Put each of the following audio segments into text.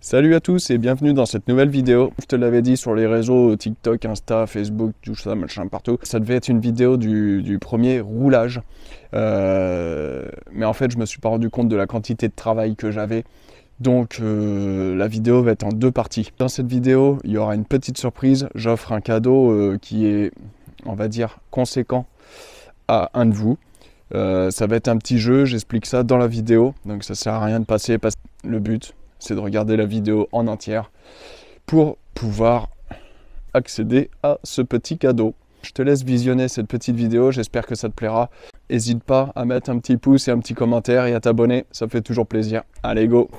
Salut à tous et bienvenue dans cette nouvelle vidéo. Je te l'avais dit sur les réseaux TikTok, Insta, Facebook, tout ça, machin partout. Ça devait être une vidéo du premier roulage. Mais en fait, je me suis pas rendu compte de la quantité de travail que j'avais. Donc la vidéo va être en deux parties. Dans cette vidéo, il y aura une petite surprise. J'offre un cadeau qui est, on va dire, conséquent à un de vous. Ça va être un petit jeu, j'explique ça dans la vidéo. Donc ça sert à rien de passer parce que le but, c'est de regarder la vidéo en entière pour pouvoir accéder à ce petit cadeau. Je te laisse visionner cette petite vidéo, j'espère que ça te plaira. N'hésite pas à mettre un petit pouce et un petit commentaire et à t'abonner, ça fait toujours plaisir. Allez, go!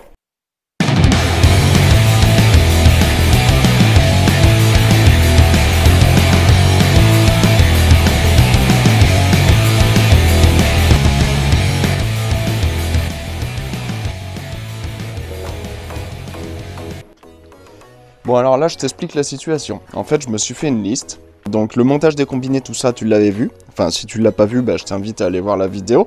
Bon, alors là, je t'explique la situation. En fait, je me suis fait une liste. Donc, le montage des combinés, tout ça, tu l'avais vu. Enfin, si tu ne l'as pas vu, bah, je t'invite à aller voir la vidéo.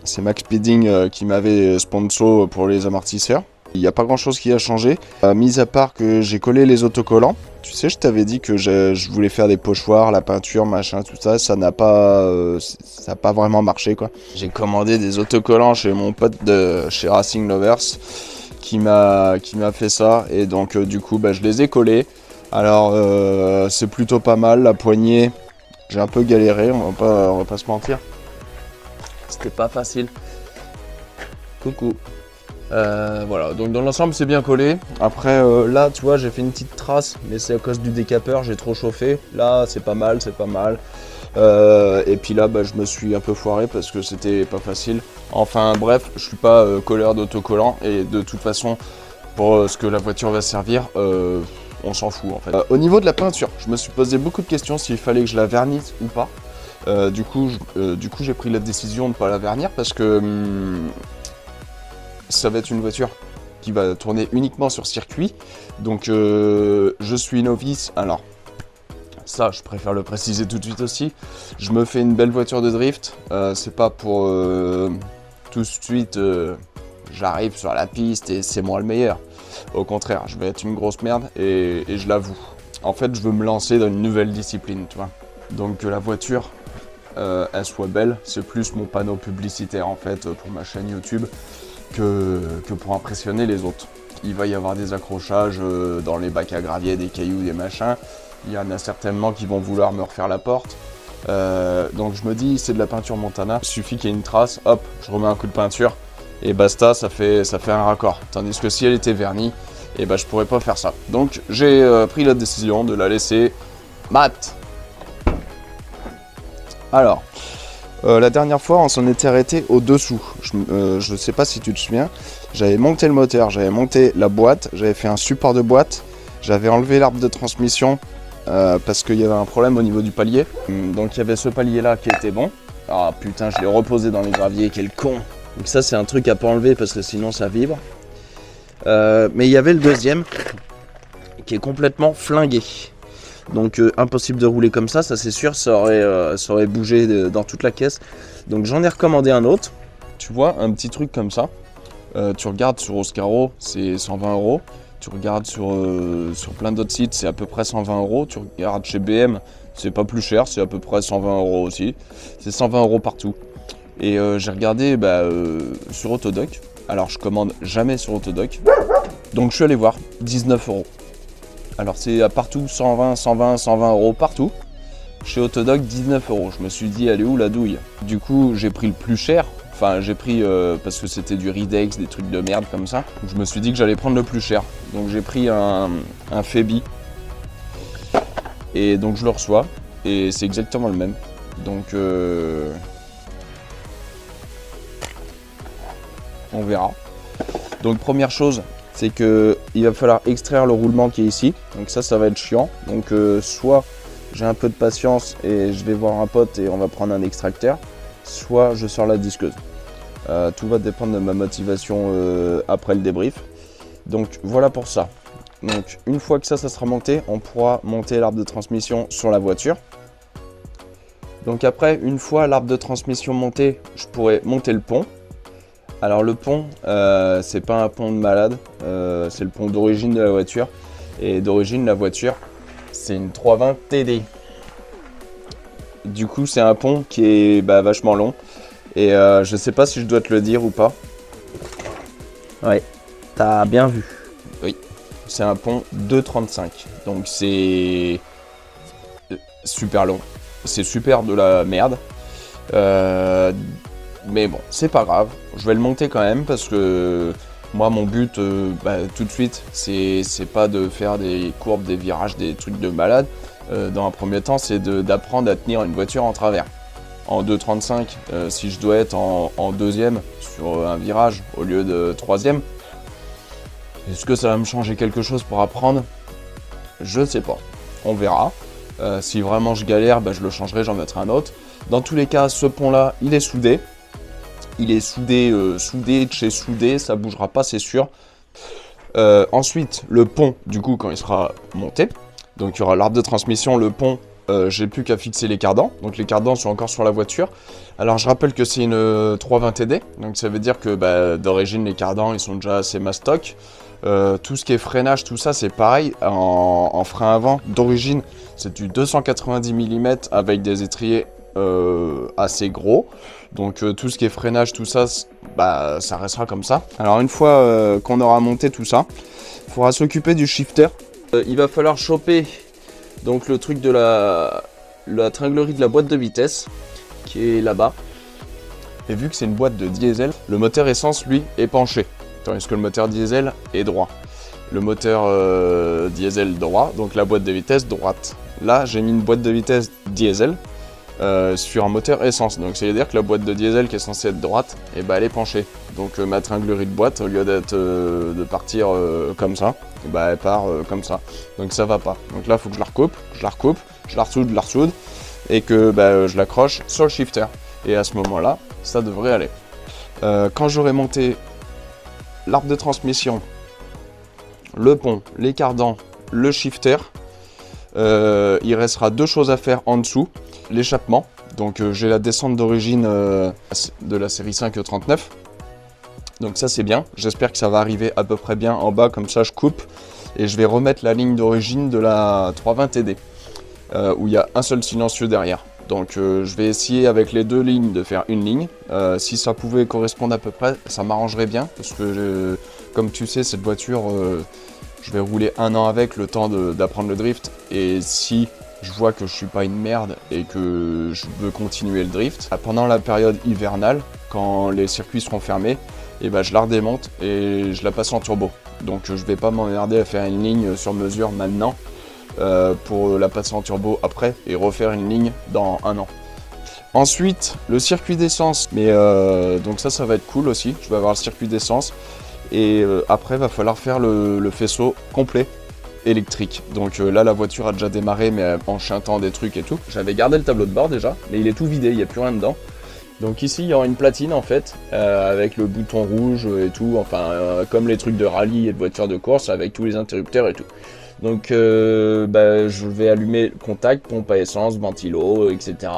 C'est Max Speeding qui m'avait sponsor pour les amortisseurs. Il n'y a pas grand-chose qui a changé. Mis à part que j'ai collé les autocollants. Tu sais, je t'avais dit que je voulais faire des pochoirs, la peinture, machin, tout ça. Ça n'a pas vraiment marché, quoi. J'ai commandé des autocollants chez mon pote de chez Racing Lovers qui m'a fait ça, et donc du coup bah, je les ai collés. Alors c'est plutôt pas mal. La poignée, j'ai un peu galéré, on va pas se mentir, c'était pas facile. Coucou. Voilà, donc dans l'ensemble c'est bien collé. Après là tu vois, j'ai fait une petite trace, mais c'est à cause du décapeur, j'ai trop chauffé. Là c'est pas mal, c'est pas mal. Et puis là bah, je me suis un peu foiré parce que c'était pas facile. Enfin bref, je suis pas colleur d'autocollant, et de toute façon pour ce que la voiture va servir, on s'en fout en fait. Au niveau de la peinture, je me suis posé beaucoup de questions s'il fallait que je la vernisse ou pas. Du coup j'ai pris la décision de ne pas la vernir parce que ça va être une voiture qui va tourner uniquement sur circuit. Donc je suis novice, alors ça je préfère le préciser tout de suite aussi. Je me fais une belle voiture de drift, c'est pas pour tout de suite j'arrive sur la piste et c'est moi le meilleur. Au contraire, je vais être une grosse merde et je l'avoue. En fait, je veux me lancer dans une nouvelle discipline, tu vois. Donc que la voiture elle soit belle, c'est plus mon panneau publicitaire en fait pour ma chaîne YouTube que pour impressionner les autres. Il va y avoir des accrochages dans les bacs à gravier, des cailloux, des machins. Il y en a certainement qui vont vouloir me refaire la porte. Donc je me dis, c'est de la peinture Montana. Il suffit qu'il y ait une trace, hop, je remets un coup de peinture et basta, ça fait un raccord. Tandis que si elle était vernie, et ben je pourrais pas faire ça. Donc j'ai pris la décision de la laisser mat. Alors, la dernière fois, on s'en était arrêté au-dessous. Je sais pas si tu te souviens, j'avais monté le moteur, j'avais monté la boîte, j'avais fait un support de boîte, j'avais enlevé l'arbre de transmission parce qu'il y avait un problème au niveau du palier. Donc il y avait ce palier là qui était bon. Ah putain, je l'ai reposé dans les graviers, quel con. Donc ça c'est un truc à pas enlever parce que sinon ça vibre. Mais il y avait le deuxième qui est complètement flingué. Donc impossible de rouler comme ça c'est sûr, ça aurait bougé dans toute la caisse. Donc j'en ai recommandé un autre. Tu vois, un petit truc comme ça. Tu regardes sur Oscaro, c'est 120 €. Tu regardes sur plein d'autres sites, c'est à peu près 120 €. Tu regardes chez BM, c'est pas plus cher, c'est à peu près 120 € aussi. C'est 120 € partout. Et j'ai regardé sur Autodoc. Alors je commande jamais sur Autodoc. Donc je suis allé voir, 19 €. Alors c'est partout 120 € partout. Chez Autodoc 19 €. Je me suis dit, elle est où la douille? Du coup j'ai pris le plus cher. Enfin j'ai pris parce que c'était du Ridex, des trucs de merde comme ça. Donc, je me suis dit que j'allais prendre le plus cher. Donc j'ai pris un Febi. Et donc je le reçois. Et c'est exactement le même. Donc on verra. Donc première chose, c'est que il va falloir extraire le roulement qui est ici. Donc ça va être chiant. Donc soit j'ai un peu de patience et je vais voir un pote et on va prendre un extracteur, soit je sors la disqueuse. Tout va dépendre de ma motivation après le débrief. Donc voilà pour ça. Donc une fois que ça sera monté, on pourra monter l'arbre de transmission sur la voiture. Donc après, une fois l'arbre de transmission monté, je pourrai monter le pont. Alors le pont, c'est pas un pont de malade, c'est le pont d'origine de la voiture. Et d'origine, la voiture, c'est une 320 TD. Du coup, c'est un pont qui est vachement long. Et je sais pas si je dois te le dire ou pas. Ouais, t'as bien vu. Oui, c'est un pont 2,35. Donc c'est super long. C'est super de la merde. Mais bon, c'est pas grave. Je vais le monter quand même parce que moi, mon but, tout de suite, c'est pas de faire des courbes, des virages, des trucs de malade. Dans un premier temps, c'est d'apprendre à tenir une voiture en travers. En 2,35, si je dois être en deuxième sur un virage au lieu de troisième, est-ce que ça va me changer quelque chose pour apprendre? Je ne sais pas. On verra. Si vraiment je galère, je le changerai, j'en mettrai un autre. Dans tous les cas, ce pont-là, il est soudé. Il est soudé, soudé de chez soudé, ça bougera pas, c'est sûr. Ensuite, le pont, du coup, quand il sera monté, donc il y aura l'arbre de transmission, le pont, j'ai plus qu'à fixer les cardans. Donc les cardans sont encore sur la voiture. Alors je rappelle que c'est une 320 TD, donc ça veut dire que d'origine les cardans ils sont déjà assez mastoc. Tout ce qui est freinage, tout ça c'est pareil. En frein avant, d'origine c'est du 290 mm avec des étriers assez gros. Donc tout ce qui est freinage, tout ça, ça restera comme ça. Alors une fois qu'on aura monté tout ça, il faudra s'occuper du shifter. Il va falloir choper donc le truc de la tringlerie de la boîte de vitesse qui est là-bas. Et vu que c'est une boîte de diesel, le moteur essence lui est penché, tandis que le moteur diesel est droit. Le moteur diesel droit, donc la boîte de vitesse droite. Là j'ai mis une boîte de vitesse diesel sur un moteur essence, donc ça veut dire que la boîte de diesel qui est censée être droite, elle est penchée. Donc ma tringlerie de boîte, au lieu de partir comme ça, elle part comme ça. Donc ça va pas. Donc là il faut que je la recoupe, je la ressoude, et que je l'accroche sur le shifter. Et à ce moment-là, ça devrait aller. Quand j'aurai monté l'arbre de transmission, le pont, les cardans, le shifter, il restera deux choses à faire en dessous. L'échappement, donc j'ai la descente d'origine de la série 539, donc ça c'est bien, j'espère que ça va arriver à peu près bien en bas, comme ça je coupe et je vais remettre la ligne d'origine de la 320 TD où il y a un seul silencieux derrière. Donc je vais essayer avec les deux lignes de faire une ligne. Si ça pouvait correspondre à peu près, ça m'arrangerait bien parce que comme tu sais, cette voiture je vais rouler 1 an avec, le temps d'apprendre le drift, et si je vois que je suis pas une merde et que je veux continuer le drift, pendant la période hivernale, quand les circuits seront fermés, je la redémonte et je la passe en turbo. Donc je vais pas m'emmerder à faire une ligne sur mesure maintenant pour la passer en turbo après et refaire une ligne dans 1 an. Ensuite, le circuit d'essence, mais donc ça va être cool aussi, je vais avoir le circuit d'essence et après va falloir faire le faisceau complet électrique. Donc là la voiture a déjà démarré mais en chantant des trucs et tout. J'avais gardé le tableau de bord déjà, mais il est tout vidé, il n'y a plus rien dedans. Donc ici il y aura une platine en fait, avec le bouton rouge et tout, enfin comme les trucs de rallye et de voiture de course avec tous les interrupteurs et tout. Donc je vais allumer le contact, pompe à essence, ventilo, etc.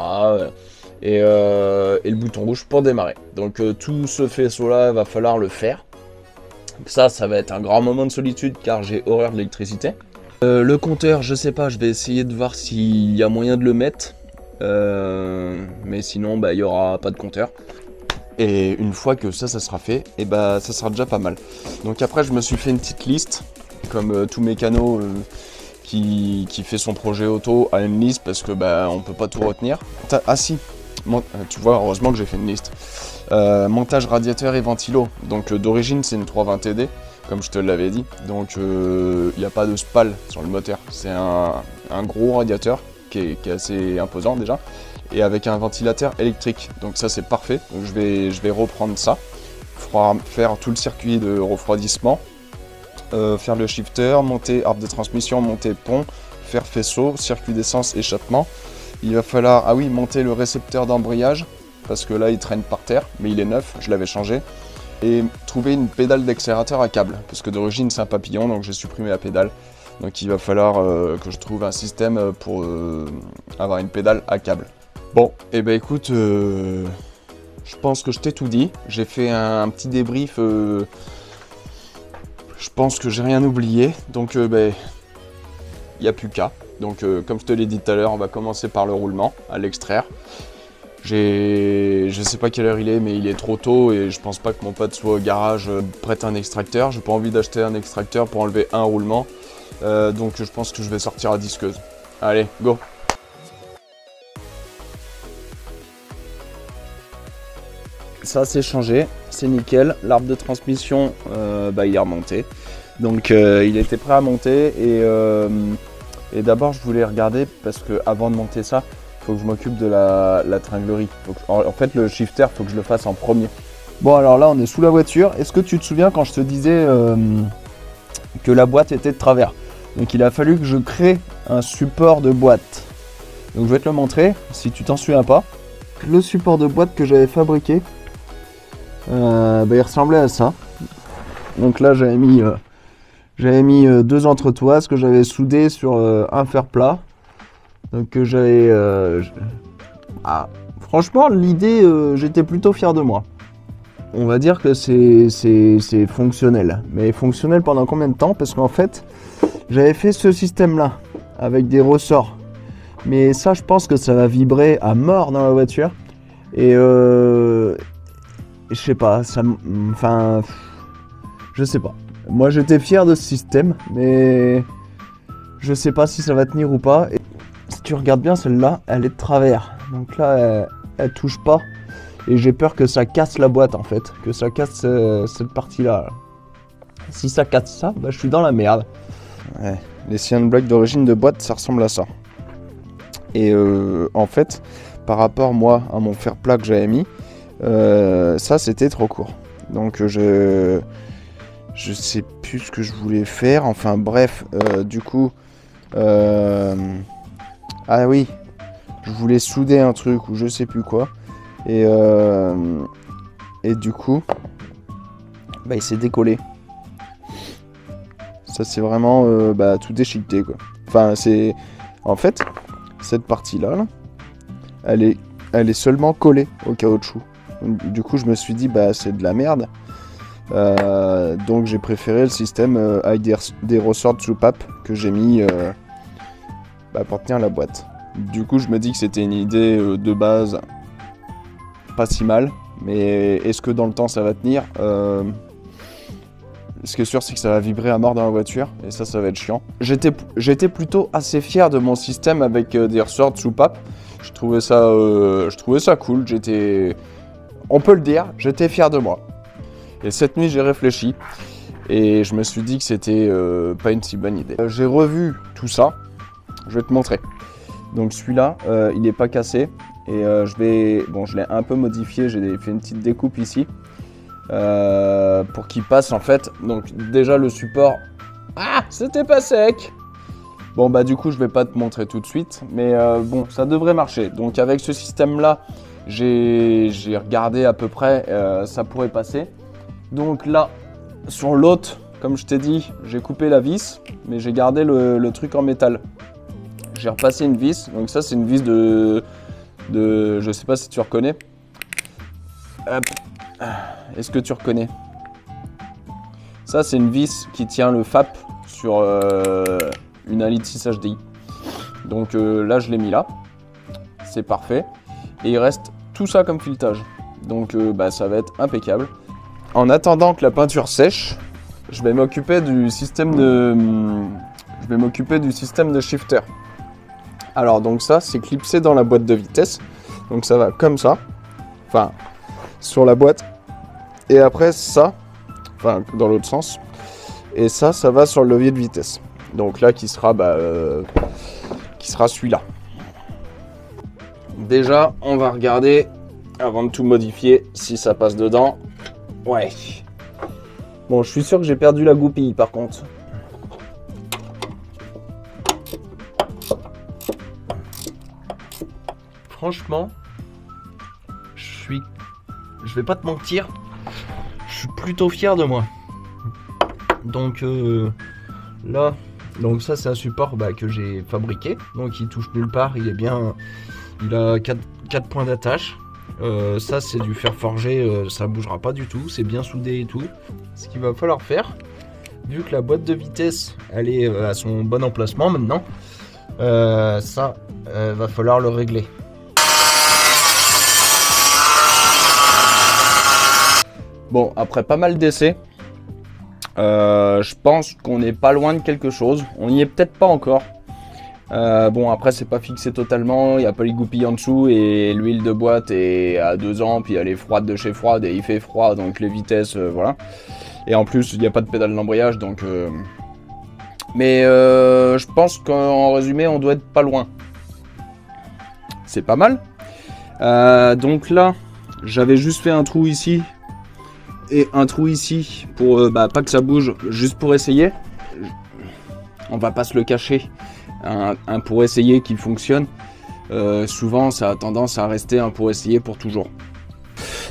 Et le bouton rouge pour démarrer. Donc tout ce faisceau là va falloir le faire. Ça va être un grand moment de solitude car j'ai horreur de l'électricité. Le compteur, je sais pas, je vais essayer de voir s'il y a moyen de le mettre. Mais sinon, il y aura pas de compteur. Et une fois que ça sera fait, ça sera déjà pas mal. Donc après, je me suis fait une petite liste, comme tous mécanos qui fait son projet auto a une liste parce que on peut pas tout retenir. Ah si, tu vois, heureusement que j'ai fait une liste. Montage radiateur et ventilo, donc d'origine c'est une 320 TD comme je te l'avais dit, donc il n'y a pas de spal sur le moteur, c'est un gros radiateur qui est assez imposant déjà et avec un ventilateur électrique, donc ça c'est parfait. Donc je vais reprendre ça, faire tout le circuit de refroidissement, faire le shifter, monter arbre de transmission, monter pont, faire faisceau, circuit d'essence, échappement. Il va falloir monter le récepteur d'embrayage parce que là il traîne par terre, mais il est neuf, je l'avais changé. Et trouver une pédale d'accélérateur à câble, parce que d'origine c'est un papillon, donc j'ai supprimé la pédale. Donc il va falloir que je trouve un système pour avoir une pédale à câble. Bon, écoute, Je pense que je t'ai tout dit. J'ai fait un petit débrief. Je pense que j'ai rien oublié. Donc, il n'y a plus qu'à. Donc, comme je te l'ai dit tout à l'heure, on va commencer par le roulement, à l'extraire. Je sais pas quelle heure il est, mais il est trop tôt et je pense pas que mon pote soit au garage prête un extracteur. J'ai pas envie d'acheter un extracteur pour enlever un roulement. Donc je pense que je vais sortir la disqueuse. Allez, go! Ça c'est changé, c'est nickel. L'arbre de transmission, il est remonté. Donc il était prêt à monter et d'abord je voulais regarder parce que avant de monter ça, faut que je m'occupe de la tringlerie. En fait, le shifter, faut que je le fasse en premier. Bon, alors là, on est sous la voiture. Est-ce que tu te souviens quand je te disais que la boîte était de travers? Donc, il a fallu que je crée un support de boîte. Donc, je vais te le montrer, si tu t'en souviens pas. Le support de boîte que j'avais fabriqué, il ressemblait à ça. Donc là, j'avais mis 2 entretoises que j'avais soudées sur un fer plat. Donc j'avais... franchement, l'idée, j'étais plutôt fier de moi. On va dire que c'est fonctionnel. Mais fonctionnel pendant combien de temps? Parce qu'en fait, j'avais fait ce système-là, avec des ressorts. Mais ça, je pense que ça va vibrer à mort dans la voiture. Et je sais pas, enfin... Je sais pas. Moi, j'étais fier de ce système, mais... Je sais pas si ça va tenir ou pas. Et si tu regardes bien, celle-là, elle est de travers. Donc là, elle touche pas. Et j'ai peur que ça casse la boîte, en fait. Que ça casse cette partie-là. Si ça casse ça, je suis dans la merde. Ouais. Les Cyan Black d'origine de boîte, ça ressemble à ça. Et en fait, par rapport, moi, à mon fer plat que j'avais mis, ça, c'était trop court. Donc, je sais plus ce que je voulais faire. Enfin, bref, du coup... Ah oui, je voulais souder un truc ou je sais plus quoi. Et du coup, il s'est décollé. Ça c'est vraiment tout déchiqueté quoi. Enfin c'est... En fait, cette partie-là, là, elle est seulement collée au caoutchouc. Du coup je me suis dit c'est de la merde. Donc j'ai préféré le système avec des ressorts de soupape que j'ai mis pour tenir la boîte. Du coup je me dis que c'était une idée de base pas si mal, mais est-ce que dans le temps ça va tenir? Ce qui est sûr c'est que ça va vibrer à mort dans la voiture et ça va être chiant. J'étais plutôt assez fier de mon système avec des ressorts de soupape. Je trouvais ça cool, on peut le dire, j'étais fier de moi. Et cette nuit j'ai réfléchi et je me suis dit que c'était pas une si bonne idée. J'ai revu tout ça, je vais te montrer. Donc celui-là, il n'est pas cassé et je l'ai un peu modifié, j'ai fait une petite découpe ici pour qu'il passe en fait. Donc déjà le support, c'était pas sec. Bon du coup je vais pas te montrer tout de suite, mais ça devrait marcher. Donc avec ce système-là, j'ai regardé à peu près, ça pourrait passer. Donc là, sur l'autre, comme je t'ai dit, j'ai coupé la vis, mais j'ai gardé le truc en métal. J'ai repassé une vis, donc ça c'est une vis de je sais pas si tu reconnais. Hop. Est-ce que tu reconnais? Ça c'est une vis qui tient le FAP sur une Alid 6 HDI. Donc là je l'ai mis là, c'est parfait. Et il reste tout ça comme filetage. Donc ça va être impeccable. En attendant que la peinture sèche, je vais m'occuper du système de shifter. Alors donc ça c'est clipsé dans la boîte de vitesse. Donc ça va comme ça. Enfin sur la boîte. Et après ça, enfin dans l'autre sens. Et ça va sur le levier de vitesse. Donc là qui sera celui-là. Déjà on va regarder avant de tout modifier si ça passe dedans. Ouais. Bon, je suis sûr que j'ai perdu la goupille par contre. Franchement, je vais pas te mentir, je suis plutôt fier de moi. Donc là, donc ça c'est un support que j'ai fabriqué. Donc il touche nulle part, il a 4 points d'attache. Ça c'est du fer forgé, ça bougera pas du tout, c'est bien soudé et tout. Ce qu'il va falloir faire, vu que la boîte de vitesse elle est à son bon emplacement maintenant, ça va falloir le régler. Bon, après pas mal d'essais, je pense qu'on n'est pas loin de quelque chose. On n'y est peut-être pas encore. Bon, après c'est pas fixé totalement, il n'y a pas les goupilles en dessous et l'huile de boîte est à 2 ans, puis elle est froide de chez froide et il fait froid, donc les vitesses, voilà. Et en plus il n'y a pas de pédale d'embrayage, donc... Mais je pense qu'en résumé on doit être pas loin. C'est pas mal. Donc là, j'avais juste fait un trou ici et un trou ici pour pas que ça bouge, juste pour essayer. On va pas se le cacher. Un pour essayer qui fonctionne, souvent ça a tendance à rester un pour essayer pour toujours.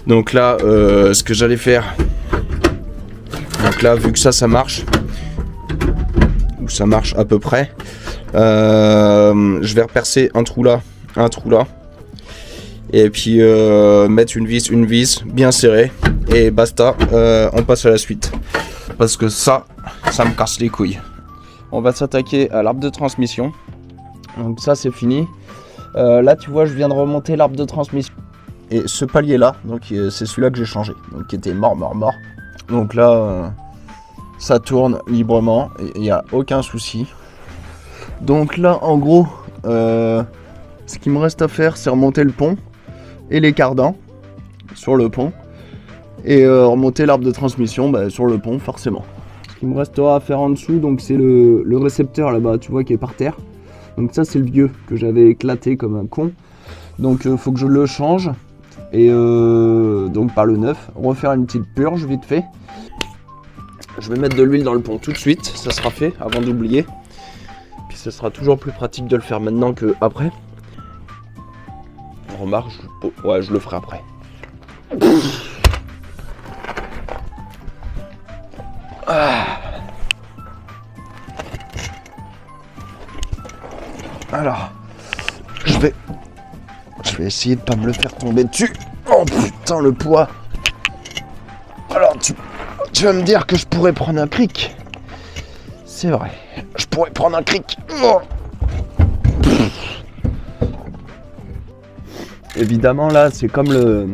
Donc là, ce que j'allais faire, donc là vu que ça marche, ou ça marche à peu près, je vais repercer un trou là, et puis mettre une vis bien serrée, et basta, on passe à la suite, parce que ça me casse les couilles. On va s'attaquer à l'arbre de transmission. Donc ça c'est fini. Là tu vois je viens de remonter l'arbre de transmission. Et ce palier là, donc c'est celui-là que j'ai changé. Donc qui était mort. Donc là ça tourne librement et il n'y a aucun souci. Donc là en gros ce qui me reste à faire c'est remonter le pont et les cardans sur le pont. Et remonter l'arbre de transmission sur le pont forcément. Il me restera à faire en dessous, donc c'est le récepteur là-bas, tu vois, qui est par terre. Donc ça c'est le vieux que j'avais éclaté comme un con. Donc faut que je le change. Et donc par le neuf, refaire une petite purge vite fait. Je vais mettre de l'huile dans le pont tout de suite, ça sera fait avant d'oublier. Puis ça sera toujours plus pratique de le faire maintenant que après. Remarque, ouais, je le ferai après. Alors, je vais essayer de pas me le faire tomber dessus. Oh putain le poids. Alors tu vas me dire que je pourrais prendre un cric. C'est vrai, je pourrais prendre un cric. Oh. Évidemment là c'est comme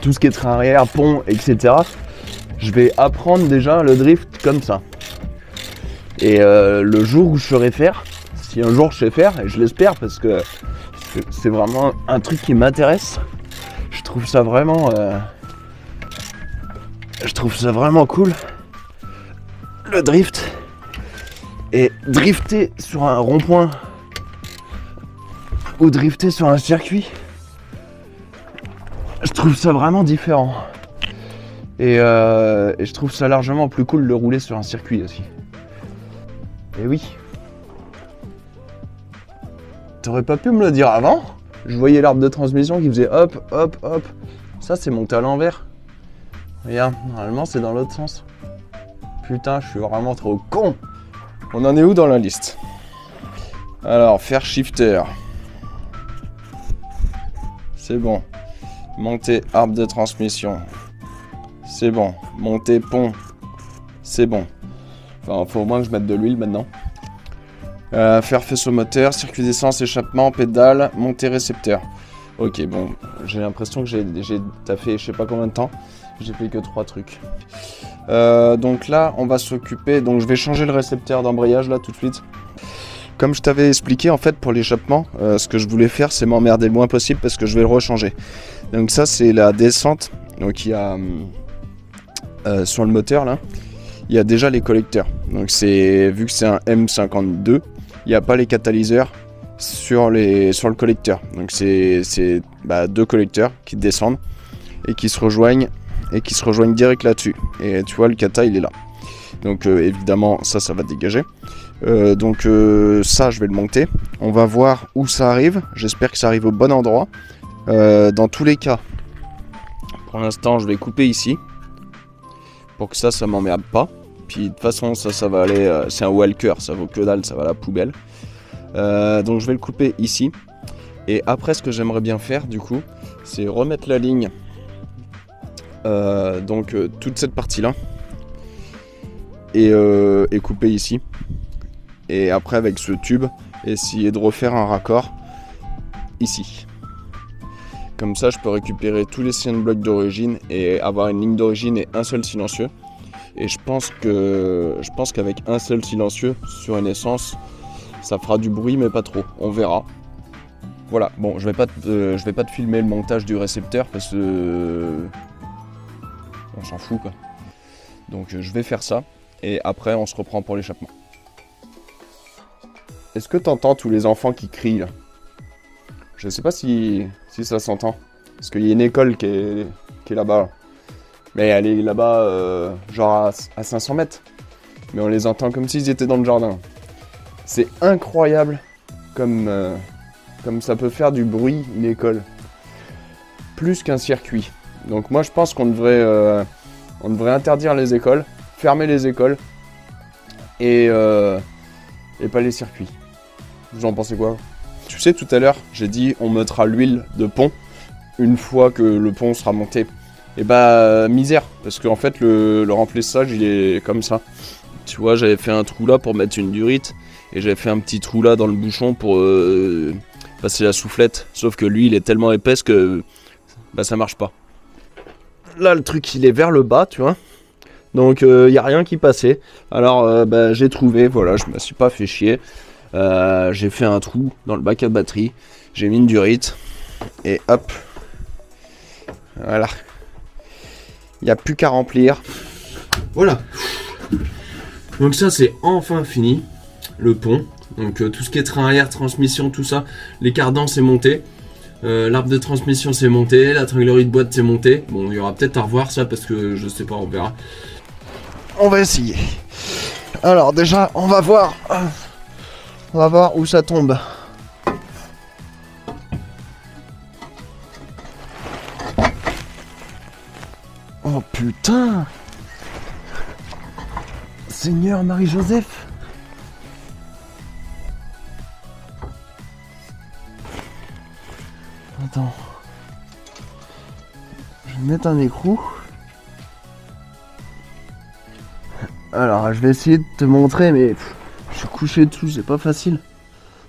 tout ce qui est train arrière, pont, etc. Je vais apprendre déjà le drift comme ça. Et le jour où je saurai faire, si un jour je sais faire, et je l'espère parce que c'est vraiment un truc qui m'intéresse, je trouve ça vraiment cool, le drift. Et drifter sur un rond-point ou drifter sur un circuit, je trouve ça vraiment différent. Et je trouve ça largement plus cool de rouler sur un circuit aussi. Et oui. T'aurais pas pu me le dire avant? Je voyais l'arbre de transmission qui faisait hop, hop, hop. Ça c'est monté à l'envers. Regarde, normalement c'est dans l'autre sens. Putain, je suis vraiment trop con. On en est où dans la liste? Alors, faire shifter. C'est bon. Monter arbre de transmission. C'est bon. Monter pont. C'est bon. Enfin, faut au moins que je mette de l'huile maintenant. Faire faisceau moteur, circuit d'essence, échappement, pédale, monter récepteur. Ok, bon, j'ai l'impression que j'ai taffé je sais pas combien de temps. J'ai fait que 3 trucs. Donc là, on va s'occuper. Donc je vais changer le récepteur d'embrayage là tout de suite. Comme je t'avais expliqué, en fait, pour l'échappement, ce que je voulais faire, c'est m'emmerder le moins possible parce que je vais le rechanger. Donc ça, c'est la descente. Donc il y a sur le moteur là, il y a déjà les collecteurs. Donc vu que c'est un M52, il n'y a pas les catalyseurs sur le collecteur. Donc c'est 2 collecteurs qui descendent et qui se rejoignent direct là-dessus. Et tu vois, le cata il est là. Donc évidemment ça va dégager. Donc ça je vais le monter. On va voir où ça arrive. J'espère que ça arrive au bon endroit. Dans tous les cas, pour l'instant je vais couper ici pour que ça m'emmerde pas. Puis de toute façon ça va aller, c'est un walker, ça vaut que dalle, ça va à la poubelle. Donc je vais le couper ici. Et après, ce que j'aimerais bien faire, du coup, c'est remettre la ligne, toute cette partie-là, et couper ici. Et après, avec ce tube, essayer de refaire un raccord ici. Comme ça, je peux récupérer tous les signal blocks d'origine et avoir une ligne d'origine et un seul silencieux. Et je pense qu'avec un seul silencieux sur une essence, ça fera du bruit, mais pas trop. On verra. Voilà. Bon, je vais pas te filmer le montage du récepteur parce que on s'en fout, quoi. Donc, je vais faire ça et après, on se reprend pour l'échappement. Est-ce que t'entends tous les enfants qui crient là? Je sais pas si ça s'entend. Parce qu'il y a une école qui est là-bas. Là. Mais elle est là-bas, genre à 500 mètres. Mais on les entend comme s'ils étaient dans le jardin. C'est incroyable comme ça peut faire du bruit, une école. Plus qu'un circuit. Donc moi je pense qu'on devrait interdire les écoles, fermer les écoles et pas les circuits. Vous en pensez quoi? Tu sais, tout à l'heure, j'ai dit on mettra l'huile de pont une fois que le pont sera monté. Et bah, misère, parce qu'en fait, le remplissage, il est comme ça. Tu vois, j'avais fait un trou là pour mettre une durite, et j'avais fait un petit trou là dans le bouchon pour passer la soufflette. Sauf que lui, il est tellement épaisse que bah, ça marche pas. Là, le truc, il est vers le bas, tu vois. Donc, il n'y a rien qui passait. Alors, bah, j'ai trouvé, voilà, je me suis pas fait chier. J'ai fait un trou dans le bac à batterie, j'ai mis une durite et hop, voilà, il n'y a plus qu'à remplir. Voilà, donc ça c'est enfin fini, le pont. Donc tout ce qui est train arrière, transmission, tout ça, les cardans c'est monté, l'arbre de transmission c'est monté, la tringlerie de boîte c'est monté. Bon, il y aura peut-être à revoir ça parce que je sais pas, on verra. On va essayer. Alors déjà on va voir où ça tombe. Oh putain! Seigneur Marie-Joseph! Attends. Je vais mettre un écrou. Alors, je vais essayer de te montrer, mais je suis couché dessous, c'est pas facile.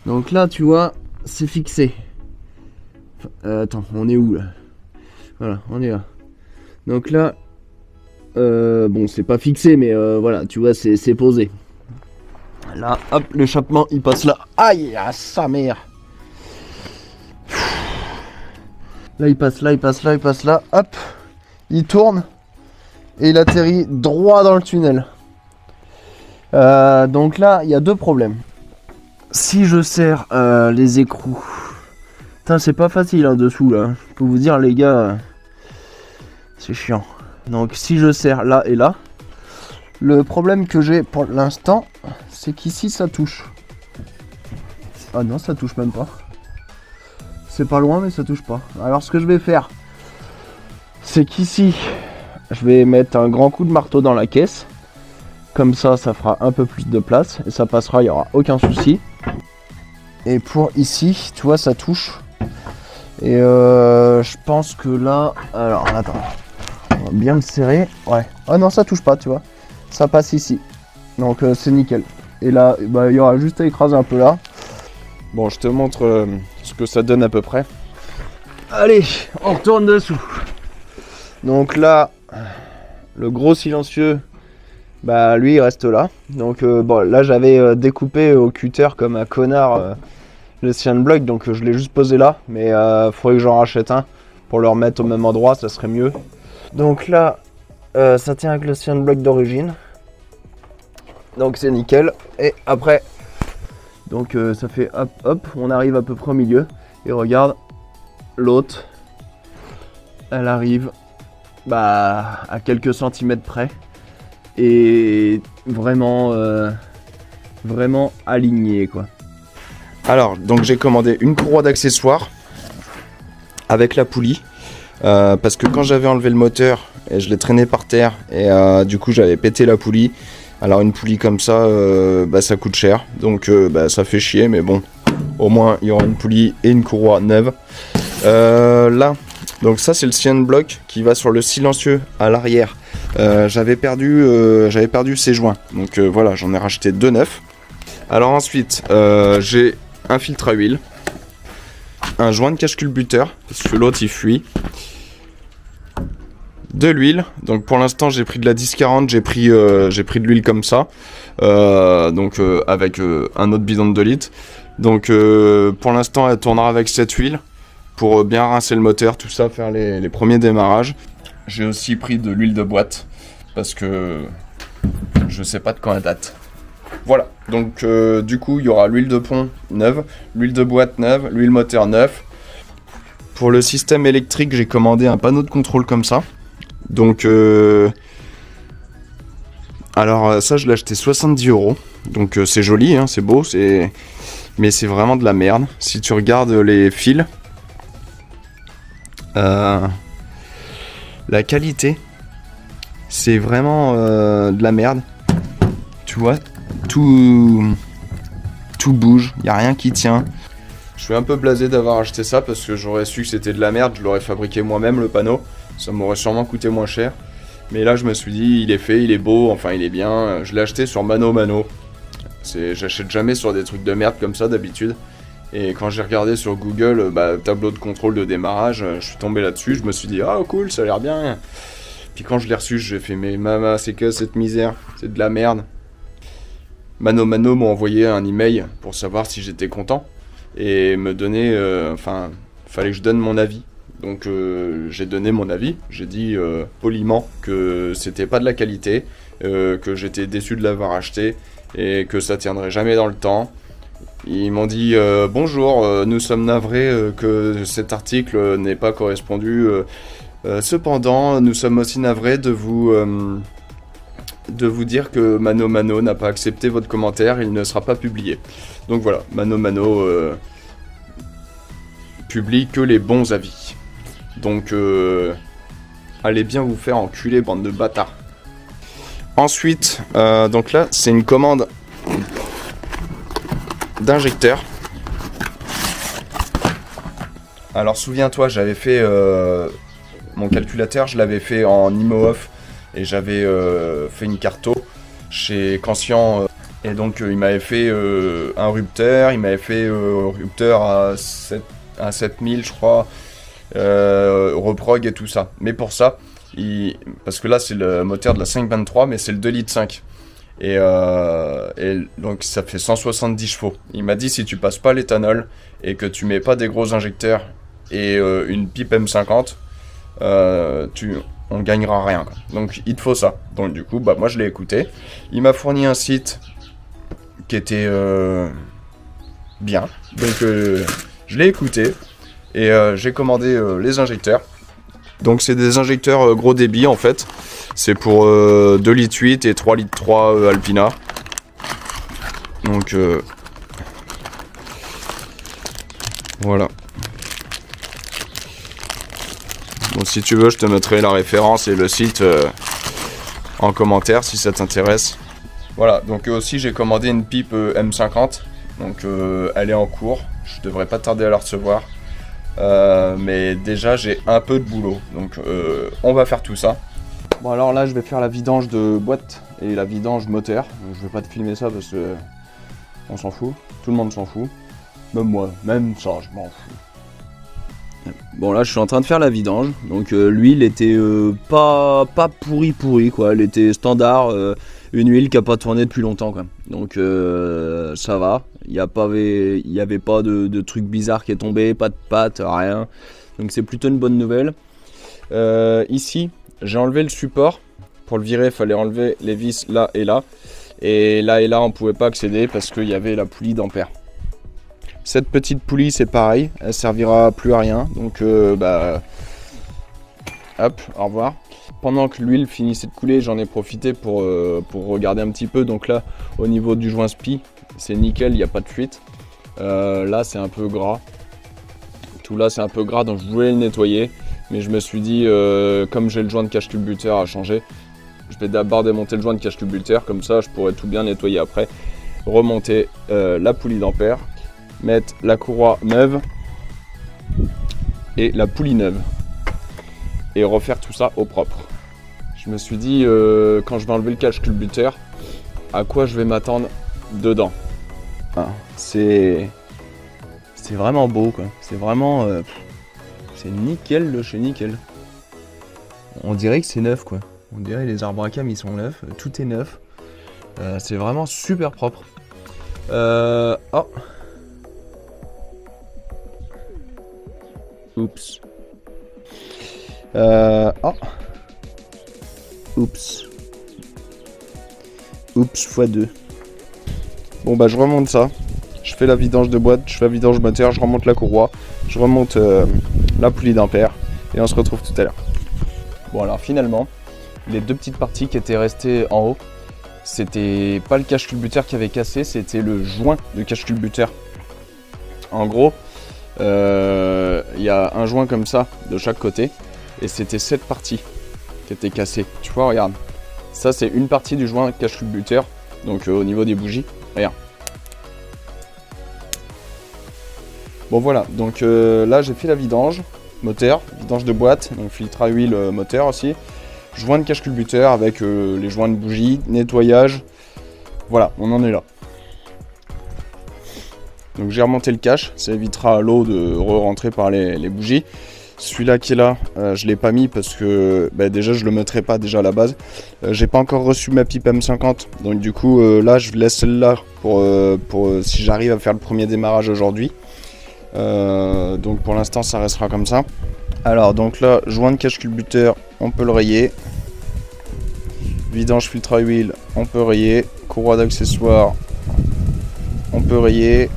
Donc là, tu vois, c'est fixé. Attends, on est où là? Voilà, on est là. Donc là, bon, c'est pas fixé, mais voilà, tu vois, c'est posé. Là, hop, l'échappement, il passe là. Aïe, à sa mère. Là, il passe là, il passe là, il passe là. Hop, il tourne et il atterrit droit dans le tunnel. Donc là, il y a deux problèmes. Si je serre les écrous, putain, c'est pas facile hein, dessous là. Je peux vous dire, les gars, c'est chiant. Donc, si je serre là et là, le problème que j'ai pour l'instant, c'est qu'ici ça touche. Ah non, ça touche même pas. C'est pas loin, mais ça touche pas. Alors, ce que je vais faire, c'est qu'ici, je vais mettre un grand coup de marteau dans la caisse. Comme ça, ça fera un peu plus de place et ça passera, il n'y aura aucun souci. Et pour ici, tu vois, ça touche. Et je pense que là... Alors, attends. On va bien le serrer. Ouais. Ah non, ça touche pas, tu vois. Ça passe ici. Donc, c'est nickel. Et là, bah, il y aura juste à écraser un peu là. Bon, je te montre ce que ça donne à peu près. Allez, on retourne dessous. Donc là, le gros silencieux... Bah lui il reste là. Donc bon là j'avais découpé au cutter comme un connard le signal block, donc je l'ai juste posé là. Mais faudrait que j'en rachète un pour le remettre au même endroit, ça serait mieux. Donc là ça tient avec le signal block d'origine. Donc c'est nickel. Et après, donc ça fait hop hop, on arrive à peu près au milieu. Et regarde, l'autre, elle arrive bah à quelques centimètres près. Et vraiment vraiment aligné quoi. Alors donc j'ai commandé une courroie d'accessoires avec la poulie parce que quand j'avais enlevé le moteur et je l'ai traîné par terre et du coup j'avais pété la poulie. Alors une poulie comme ça bah, ça coûte cher, donc bah, ça fait chier, mais bon Au moins, il y aura une poulie et une courroie neuve. Là, donc ça, c'est le CN block qui va sur le silencieux à l'arrière. J'avais perdu ces joints. Donc voilà, j'en ai racheté 2 neufs. Alors ensuite, j'ai un filtre à huile, un joint de cache-culbuteur, parce que l'autre il fuit, de l'huile. Donc pour l'instant j'ai pris de la 1040, j'ai pris de l'huile comme ça, avec un autre bidon de 2 litres. Donc pour l'instant elle tournera avec cette huile pour bien rincer le moteur, tout ça, faire les premiers démarrages. J'ai aussi pris de l'huile de boîte parce que je sais pas de quand elle date. Voilà, donc du coup il y aura l'huile de pont neuve, l'huile de boîte neuve, l'huile moteur neuf. Pour le système électrique, j'ai commandé un panneau de contrôle comme ça. Donc alors ça je l'ai acheté 70 €. Donc c'est joli, hein, c'est beau, mais c'est vraiment de la merde. Si tu regardes les fils, la qualité, c'est vraiment de la merde. Tu vois, tout bouge, il n'y a rien qui tient. Je suis un peu blasé d'avoir acheté ça parce que j'aurais su que c'était de la merde, je l'aurais fabriqué moi-même le panneau, ça m'aurait sûrement coûté moins cher. Mais là je me suis dit, il est fait, il est beau, enfin il est bien. Je l'ai acheté sur Mano Mano. J'achète jamais sur des trucs de merde comme ça d'habitude. Et quand j'ai regardé sur Google, tableau de contrôle de démarrage, je suis tombé là-dessus, je me suis dit, ah cool, ça a l'air bien. Puis quand je l'ai reçu, j'ai fait, mais maman, c'est que cette misère, c'est de la merde. Mano Mano m'a envoyé un email pour savoir si j'étais content et me donner, fallait que je donne mon avis. Donc j'ai donné mon avis, j'ai dit poliment que c'était pas de la qualité, que j'étais déçu de l'avoir acheté et que ça tiendrait jamais dans le temps. Ils m'ont dit bonjour, nous sommes navrés que cet article n'ait pas correspondu. Cependant, nous sommes aussi navrés de vous dire que Mano Mano n'a pas accepté votre commentaire, il ne sera pas publié. Donc voilà, Mano Mano publie que les bons avis. Donc allez bien vous faire enculer, bande de bâtards. Ensuite, donc là, c'est une commande d'injecteur. Alors souviens-toi, j'avais fait mon calculateur, je l'avais fait en IMO-off et j'avais fait une carto chez Cancian et donc il m'avait fait un rupteur, il m'avait fait rupteur à 7000 je crois, reprog et tout ça. Mais pour ça, parce que là c'est le moteur de la 523 mais c'est le 2,5 litres. Et donc ça fait 170 chevaux. Il m'a dit si tu passes pas l'éthanol et que tu mets pas des gros injecteurs et une pipe M50, on gagnera rien, quoi. Donc il te faut ça. Donc du coup moi je l'ai écouté. Il m'a fourni un site qui était bien. Donc je l'ai écouté et j'ai commandé les injecteurs. Donc c'est des injecteurs gros débit en fait. C'est pour 2,8 litres et 3,3 litres Alpina. Donc voilà. Bon, si tu veux, je te mettrai la référence et le site en commentaire si ça t'intéresse. Voilà, donc aussi j'ai commandé une pipe M50. Donc elle est en cours. Je devrais pas tarder à la recevoir. Mais déjà j'ai un peu de boulot. Donc on va faire tout ça. Bon alors là je vais faire la vidange de boîte et la vidange moteur. Je vais pas te filmer ça parce que on s'en fout. Tout le monde s'en fout. Même moi, même ça, je m'en fous. Bon là je suis en train de faire la vidange. Donc l'huile était pas pourri quoi. Elle était standard. Une huile qui a pas tourné depuis longtemps quoi. Donc ça va. Il y avait pas de truc bizarre qui est tombé, pas de pâte, rien. Donc c'est plutôt une bonne nouvelle. Ici j'ai enlevé le support. Pour le virer il fallait enlever les vis là et là. Et là on pouvait pas accéder parce qu'il y avait la poulie d'ampère. Cette petite poulie c'est pareil, elle servira plus à rien. Donc hop, au revoir. Pendant que l'huile finissait de couler, j'en ai profité pour regarder un petit peu. Donc là, au niveau du joint spi, c'est nickel, il n'y a pas de fuite. Là, c'est un peu gras. Tout là, c'est un peu gras, donc je voulais le nettoyer. Mais je me suis dit, comme j'ai le joint de cache-culbuteur à changer, je vais d'abord démonter le joint de cache-culbuteur. Comme ça, je pourrai tout bien nettoyer après. Remonter la poulie d'ampère. mettre la courroie neuve et la poulie neuve et refaire tout ça au propre. Je me suis dit quand je vais enlever le cache culbuteur, à quoi je vais m'attendre dedans. Ah, c'est vraiment beau quoi. C'est vraiment c'est nickel de chez nickel. On dirait que c'est neuf quoi. On dirait les arbres à cam ils sont neufs, tout est neuf. C'est vraiment super propre. Oh. Oups. Oh. Oups. Oups x2. Bon bah je remonte ça. Je fais la vidange de boîte, je fais la vidange moteur, je remonte la courroie, je remonte la poulie d'ampère et on se retrouve tout à l'heure. Bon alors finalement, les deux petites parties qui étaient restées en haut, c'était pas le cache culbuteur qui avait cassé, c'était le joint de cache culbuteur. En gros, il y a un joint comme ça de chaque côté et c'était cette partie qui était cassée. Tu vois, regarde, ça c'est une partie du joint cache culbuteur, donc au niveau des bougies, regarde. Bon voilà, donc là j'ai fait la vidange moteur, vidange de boîte, donc filtre à huile moteur aussi. Joint de cache culbuteur avec les joints de bougie, nettoyage. Voilà, on en est là. Donc j'ai remonté le cache, ça évitera à l'eau de re-rentrer par les bougies. Celui-là qui est là, je ne l'ai pas mis parce que déjà je le mettrai pas déjà à la base. J'ai pas encore reçu ma pipe M50, donc du coup là je laisse celle-là pour si j'arrive à faire le premier démarrage aujourd'hui. Donc pour l'instant ça restera comme ça. Alors donc là, joint de cache culbuteur, on peut le rayer. Vidange filtre à huile, on peut rayer. Courroie d'accessoires, on peut rayer.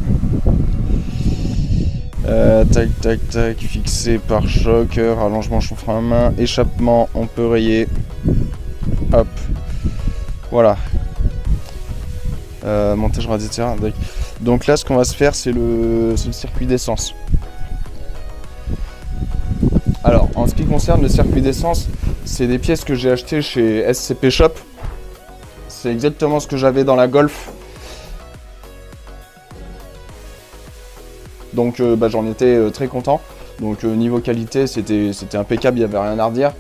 Tac tac tac, fixé par choc, rallongement chanfrein à main, échappement, on peut rayer. Hop, voilà. Montage radiateur. Donc là ce qu'on va se faire c'est le circuit d'essence. Alors en ce qui concerne le circuit d'essence, c'est des pièces que j'ai achetées chez SCP Shop. C'est exactement ce que j'avais dans la Golf. Donc j'en étais très content. Donc niveau qualité c'était impeccable, il n'y avait rien à redire.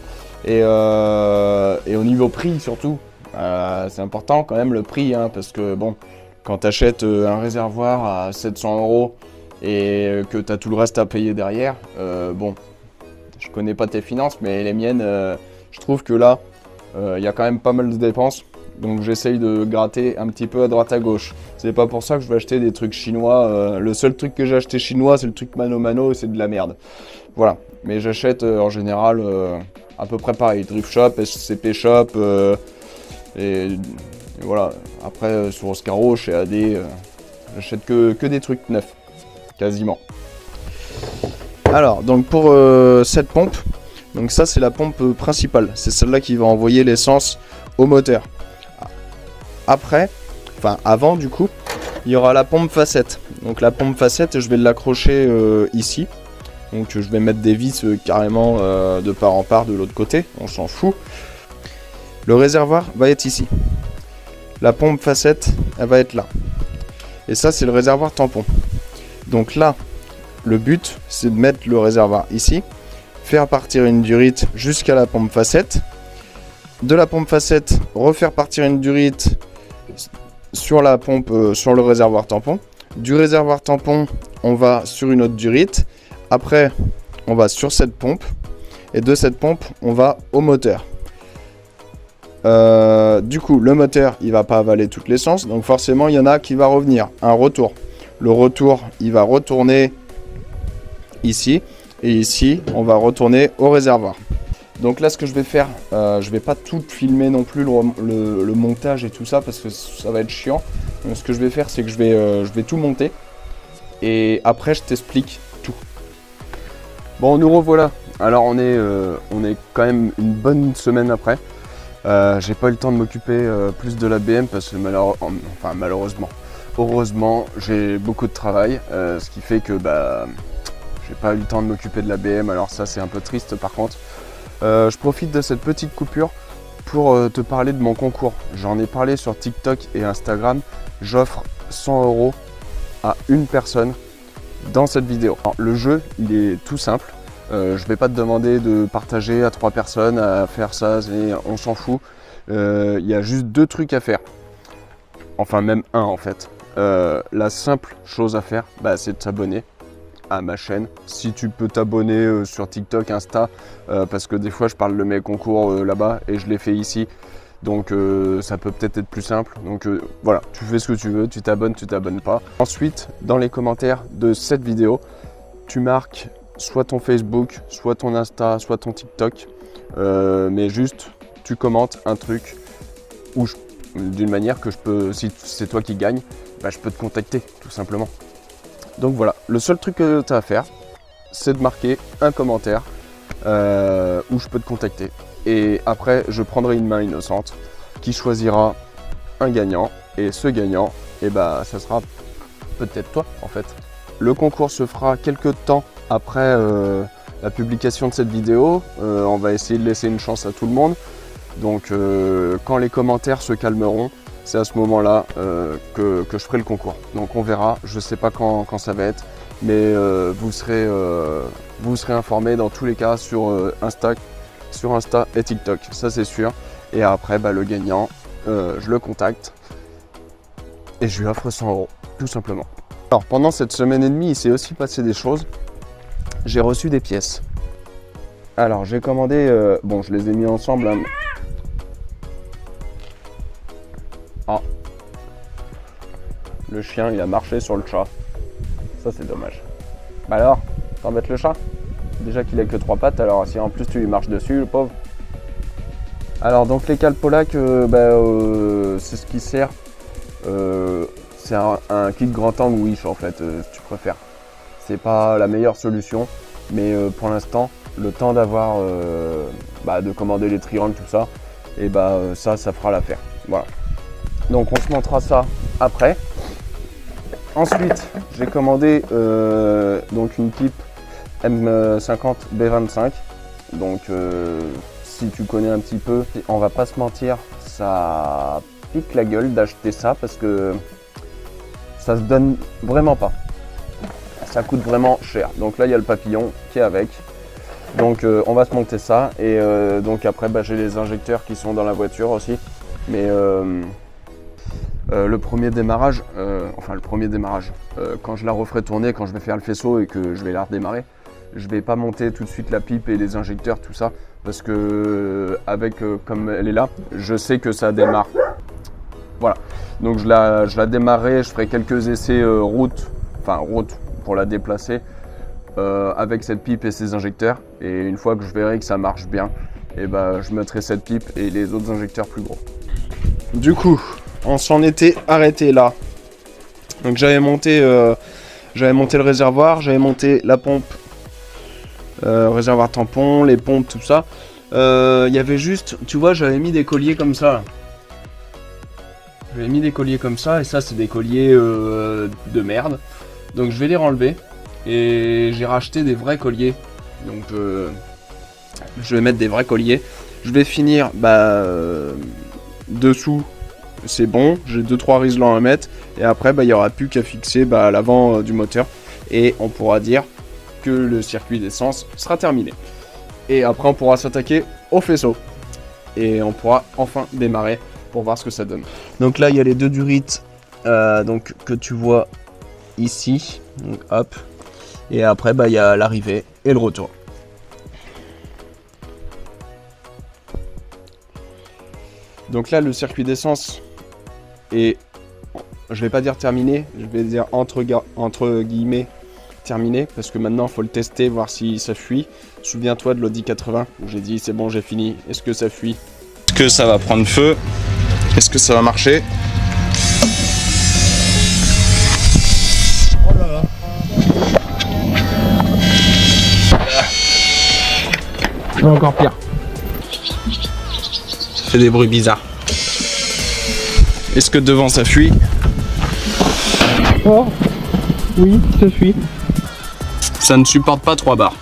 Et au niveau prix surtout, c'est important quand même le prix, hein, parce que bon, quand tu achètes un réservoir à 700 € et que tu as tout le reste à payer derrière, bon, je connais pas tes finances, mais les miennes, je trouve que là, il y a quand même pas mal de dépenses. Donc j'essaye de gratter un petit peu à droite à gauche. C'est pas pour ça que je vais acheter des trucs chinois. Le seul truc que j'ai acheté chinois, c'est le truc Mano Mano et c'est de la merde. Voilà. Mais j'achète en général à peu près pareil. Drift Shop, SCP Shop et voilà. Après sur Oscaro, chez AD, j'achète que des trucs neufs. Quasiment. Alors donc pour cette pompe, donc ça c'est la pompe principale. C'est celle-là qui va envoyer l'essence au moteur. Après, enfin avant du coup, il y aura la pompe facette. Donc la pompe facette, je vais l'accrocher ici. Donc je vais mettre des vis carrément de part en part de l'autre côté, on s'en fout. Le réservoir va être ici. La pompe facette, elle va être là. Et ça c'est le réservoir tampon. Donc là, le but c'est de mettre le réservoir ici, faire partir une durite jusqu'à la pompe facette. De la pompe facette, refaire partir une durite sur la pompe, sur le réservoir tampon. Du réservoir tampon, on va sur une autre durite. Après, on va sur cette pompe. Et de cette pompe, on va au moteur. Du coup, le moteur, il va pas avaler toute l'essence. Donc forcément, il y en a qui va revenir. Un retour. Le retour, il va retourner ici. Et ici, on va retourner au réservoir. Donc là ce que je vais faire, je vais pas tout filmer non plus le montage et tout ça parce que ça va être chiant. Donc ce que je vais faire c'est que je vais tout monter et après je t'explique tout. Bon nous revoilà. Alors on est quand même une bonne semaine après. J'ai pas eu le temps de m'occuper plus de la BM parce que malheureusement, heureusement j'ai beaucoup de travail, ce qui fait que j'ai pas eu le temps de m'occuper de la BM. Alors ça c'est un peu triste par contre. Je profite de cette petite coupure pour te parler de mon concours. J'en ai parlé sur TikTok et Instagram. J'offre 100 € à une personne dans cette vidéo. Alors, le jeu, il est tout simple. Je vais pas te demander de partager à 3 personnes, à faire ça, on s'en fout. Il y a juste 2 trucs à faire. Enfin, même un en fait. La simple chose à faire, bah, c'est de s'abonner à ma chaîne. Si tu peux t'abonner sur TikTok, Insta, parce que des fois je parle de mes concours là-bas et je les fais ici. Donc ça peut peut-être être plus simple. Donc voilà, tu fais ce que tu veux, tu t'abonnes pas. Ensuite, dans les commentaires de cette vidéo, tu marques soit ton Facebook, soit ton Insta, soit ton TikTok. Mais juste, tu commentes un truc où d'une manière que je peux, si c'est toi qui gagne, bah, je peux te contacter tout simplement. Donc voilà, le seul truc que tu as à faire, c'est de marquer un commentaire où je peux te contacter. Et après, je prendrai une main innocente qui choisira un gagnant. Et ce gagnant, eh ben, ça sera peut-être toi en fait. Le concours se fera quelques temps après la publication de cette vidéo. On va essayer de laisser une chance à tout le monde. Donc quand les commentaires se calmeront, c'est à ce moment-là que je ferai le concours. Donc on verra, je ne sais pas quand ça va être, mais vous serez informés dans tous les cas sur Insta et TikTok, ça c'est sûr. Et après, bah, le gagnant, je le contacte et je lui offre 100 €, tout simplement. Alors pendant cette semaine et demie, il s'est aussi passé des choses. J'ai reçu des pièces. Alors j'ai commandé, bon je les ai mis ensemble. Hein. Ah, le chien il a marché sur le chat. Ça c'est dommage. Bah alors, t'embêtes le chat? Déjà qu'il a que 3 pattes, alors si en plus tu lui marches dessus, le pauvre. Alors donc les cales Polac, c'est ce qui sert. C'est un kit grand angle Wish en fait, si tu préfères. C'est pas la meilleure solution, mais pour l'instant, le temps d'avoir de commander les triangles, tout ça, et ça fera l'affaire. Voilà. Donc on se montrera ça après. Ensuite, j'ai commandé donc une pipe M50 B25. Donc si tu connais un petit peu, on va pas se mentir, ça pique la gueule d'acheter ça parce que ça se donne vraiment pas. Ça coûte vraiment cher. Donc là il y a le papillon qui est avec. Donc on va se monter ça et donc après j'ai les injecteurs qui sont dans la voiture aussi. Mais le premier démarrage, quand je la referai tourner, quand je vais faire le faisceau et que je vais la redémarrer, je vais pas monter tout de suite la pipe et les injecteurs, tout ça, parce que comme elle est là, je sais que ça démarre. Voilà, donc je la démarrerai, je ferai quelques essais route pour la déplacer avec cette pipe et ces injecteurs. Et une fois que je verrai que ça marche bien, et je mettrai cette pipe et les autres injecteurs plus gros. Du coup, on s'en était arrêté là. Donc j'avais monté le réservoir, j'avais monté la pompe, réservoir tampon, les pompes, tout ça. Il y avait juste, tu vois, j'avais mis des colliers comme ça. J'avais mis des colliers comme ça et ça c'est des colliers de merde. Donc je vais les renlever et j'ai racheté des vrais colliers. Donc je vais mettre des vrais colliers. Je vais finir dessous. C'est bon, j'ai 2-3 riselants à mettre et après il n'y aura plus qu'à fixer à l'avant du moteur et on pourra dire que le circuit d'essence sera terminé. Et après on pourra s'attaquer au faisceau et on pourra enfin démarrer pour voir ce que ça donne. Donc là il y a les 2 durites que tu vois ici, donc hop, et après il y a l'arrivée et le retour. Donc là le circuit d'essence est, je vais pas dire terminé, je vais dire entre guillemets terminé, parce que maintenant il faut le tester, voir si ça fuit. Souviens-toi de l'Audi 80 où j'ai dit c'est bon, j'ai fini. Est-ce que ça fuit? Est-ce que ça va prendre feu? Est-ce que ça va marcher? Oh là là. C'est encore pire. Ça fait des bruits bizarres. Est-ce que devant ça fuit? Oh oui, ça fuit. Ça ne supporte pas 3 bars.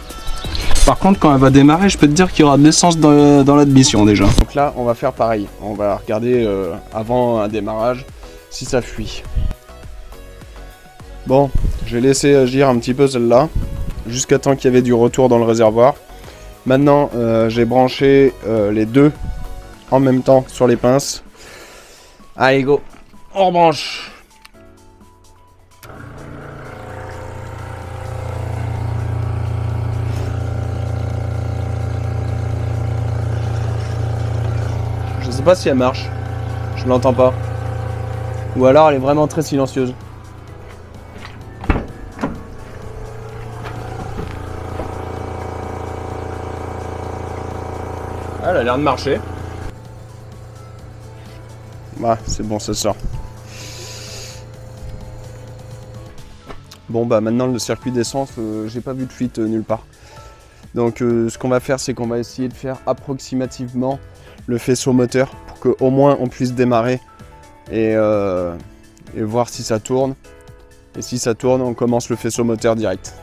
Par contre, quand elle va démarrer, je peux te dire qu'il y aura de l'essence dans l'admission déjà. Donc là, on va faire pareil. On va regarder avant un démarrage si ça fuit. Bon, j'ai laissé agir un petit peu celle-là, jusqu'à temps qu'il y avait du retour dans le réservoir. Maintenant, j'ai branché les deux en même temps sur les pinces. Allez, go, on rebranche. Je sais pas si elle marche, je l'entends pas. Ou alors elle est vraiment très silencieuse. Elle a l'air de marcher. Bah, c'est bon, ça sort. Bon, bah maintenant le circuit d'essence, j'ai pas vu de fuite nulle part. Donc ce qu'on va faire, c'est qu'on va essayer de faire approximativement le faisceau moteur pour qu'au moins on puisse démarrer et voir si ça tourne. Et si ça tourne, on commence le faisceau moteur direct.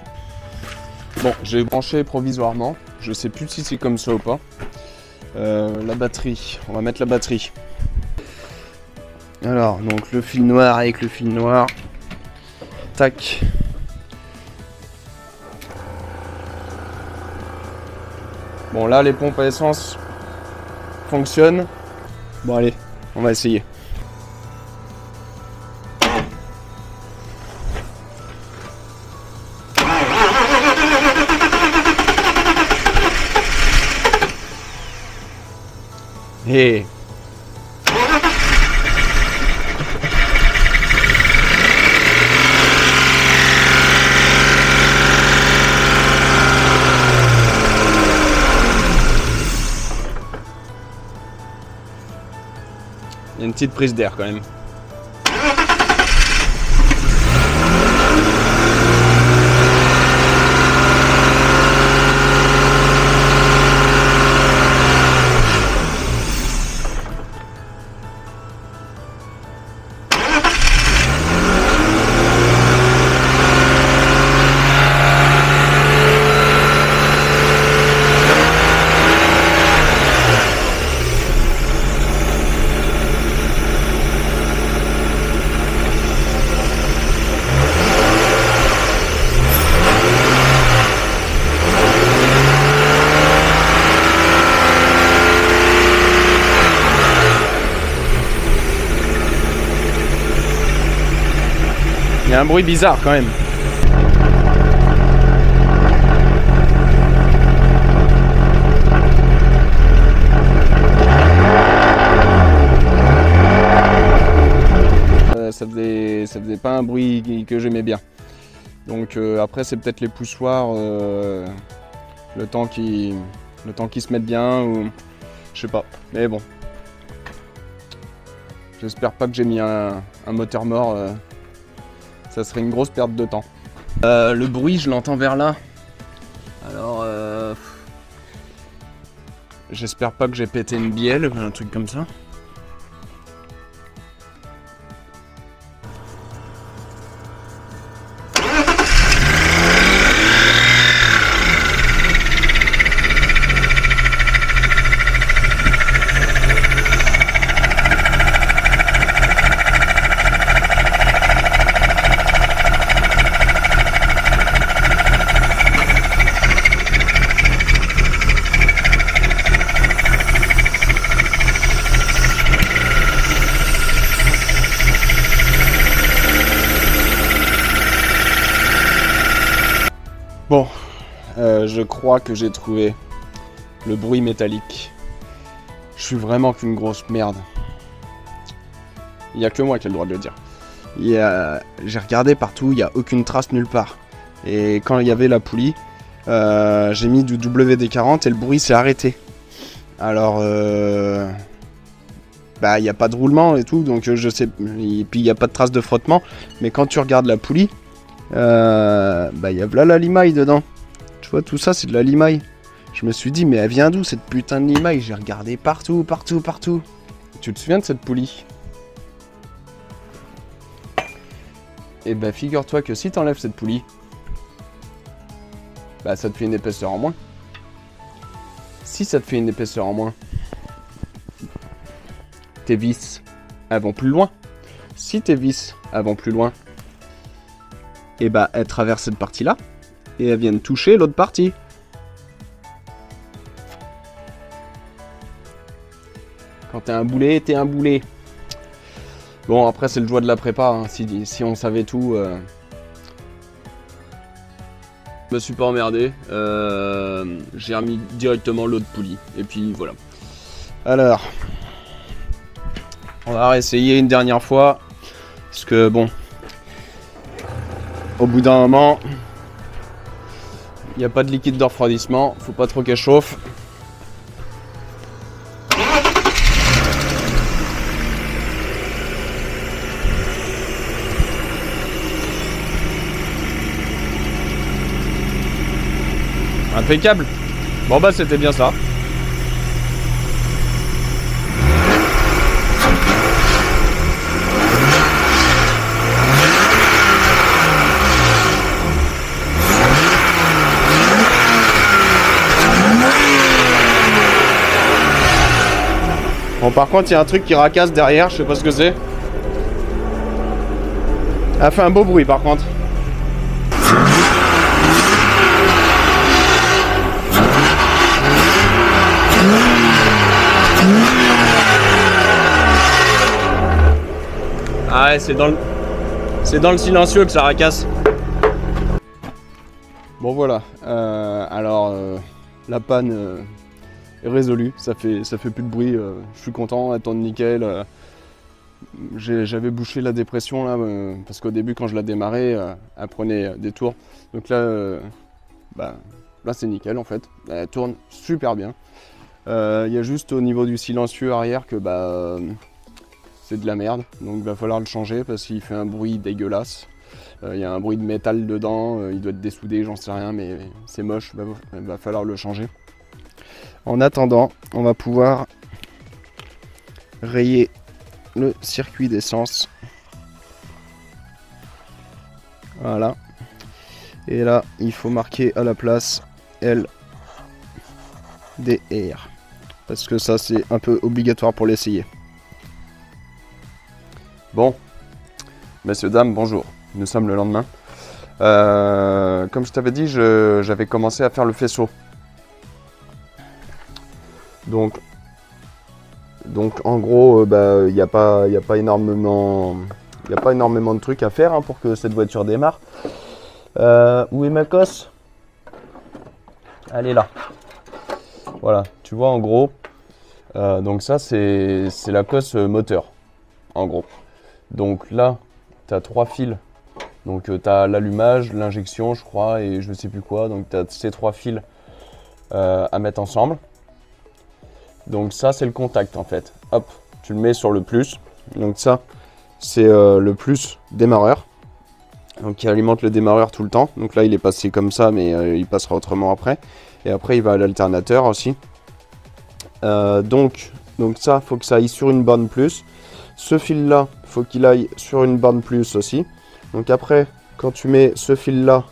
Bon, j'ai branché provisoirement. Je sais plus si c'est comme ça ou pas. La batterie, on va mettre la batterie. Alors, donc le fil noir avec le fil noir. Tac. Bon, là, les pompes à essence fonctionnent. Bon, allez, on va essayer. Et il y a une petite prise d'air quand même. Il y a un bruit bizarre quand même. Ça faisait pas un bruit que j'aimais bien. Donc après c'est peut-être les poussoirs, le temps qu'ils se mettent bien ou je sais pas. Mais bon. J'espère pas que j'ai mis un moteur mort. Ça serait une grosse perte de temps. Le bruit, je l'entends vers là. Alors, j'espère pas que j'ai pété une bielle ou un truc comme ça. Bon, je crois que j'ai trouvé le bruit métallique. Je suis vraiment qu'une grosse merde. Il n'y a que moi qui ai le droit de le dire. J'ai regardé partout, il n'y a aucune trace nulle part. Et quand il y avait la poulie, j'ai mis du WD-40 et le bruit s'est arrêté. Alors, bah il n'y a pas de roulement et tout, donc je sais. Et puis il n'y a pas de trace de frottement. Mais quand tu regardes la poulie, bah il y a là la limaille dedans. Tu vois, tout ça c'est de la limaille. Je me suis dit, mais elle vient d'où cette putain de limaille? J'ai regardé partout. Tu te souviens de cette poulie? Et bah figure-toi que si t'enlèves cette poulie, bah ça te fait une épaisseur en moins. Si ça te fait une épaisseur en moins, tes vis, elles vont plus loin. Si tes vis, elles vont plus loin, et bah elle traverse cette partie-là et elle vient toucher l'autre partie. Quand t'es un boulet, t'es un boulet. Bon, après c'est le joie de la prépa, hein. Si on savait tout... Je me suis pas emmerdé, j'ai remis directement l'autre poulie, et puis voilà. Alors, on va réessayer une dernière fois, parce que bon, au bout d'un moment, il n'y a pas de liquide de refroidissement, faut pas trop qu'elle chauffe. Impeccable. Bon bah c'était bien ça. Bon par contre il y a un truc qui racasse derrière, je sais pas ce que c'est. Elle fait un beau bruit par contre. Ah ouais, c'est dans le silencieux que ça racasse. Bon voilà, la panne est résolue, ça fait plus de bruit, je suis content, elle tourne nickel. J'avais bouché la dépression là, parce qu'au début quand je la démarrais, elle prenait des tours. Donc là, là c'est nickel en fait, elle tourne super bien. Il y a juste au niveau du silencieux arrière que c'est de la merde, donc il va falloir le changer parce qu'il fait un bruit dégueulasse. Il y a un bruit de métal dedans, il doit être dessoudé, j'en sais rien, mais c'est moche, il va falloir le changer. En attendant, on va pouvoir rayer le circuit d'essence. Voilà. Et là, il faut marquer à la place LDR. Parce que ça, c'est un peu obligatoire pour l'essayer. Bon, messieurs, dames, bonjour. Nous sommes le lendemain. Comme je t'avais dit, j'avais commencé à faire le faisceau. Donc en gros, il n'y a pas énormément de trucs à faire pour que cette voiture démarre. Où est ma cosse? Elle est là. Voilà, tu vois en gros. Donc ça, c'est la cosse moteur, en gros. Donc là, tu as 3 fils. Donc tu as l'allumage, l'injection, je crois, et je sais plus quoi. Donc tu as ces 3 fils à mettre ensemble. Donc ça, c'est le contact en fait. Hop, tu le mets sur le plus. Donc ça, c'est le plus démarreur. Donc qui alimente le démarreur tout le temps. Donc là, il est passé comme ça, mais il passera autrement après. Et après, il va à l'alternateur aussi. Donc ça, faut que ça aille sur une borne plus. Ce fil-là, faut qu'il aille sur une borne plus aussi. Donc après, quand tu mets ce fil-là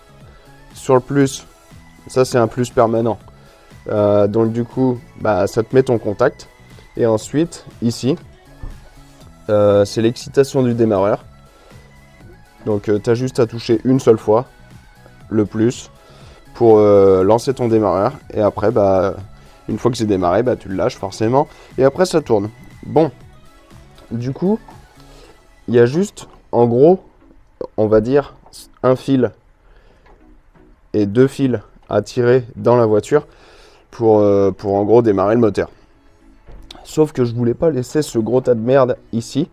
sur le plus, ça c'est un plus permanent. Donc du coup, ça te met ton contact. Et ensuite, ici, c'est l'excitation du démarreur. Donc tu as juste à toucher une seule fois, le plus, pour lancer ton démarreur. Et après, une fois que c'est démarré, tu le lâches forcément. Et après, ça tourne. Bon, du coup, il y a juste, en gros, on va dire, un fil et 2 fils à tirer dans la voiture pour en gros démarrer le moteur. Sauf que je voulais pas laisser ce gros tas de merde ici.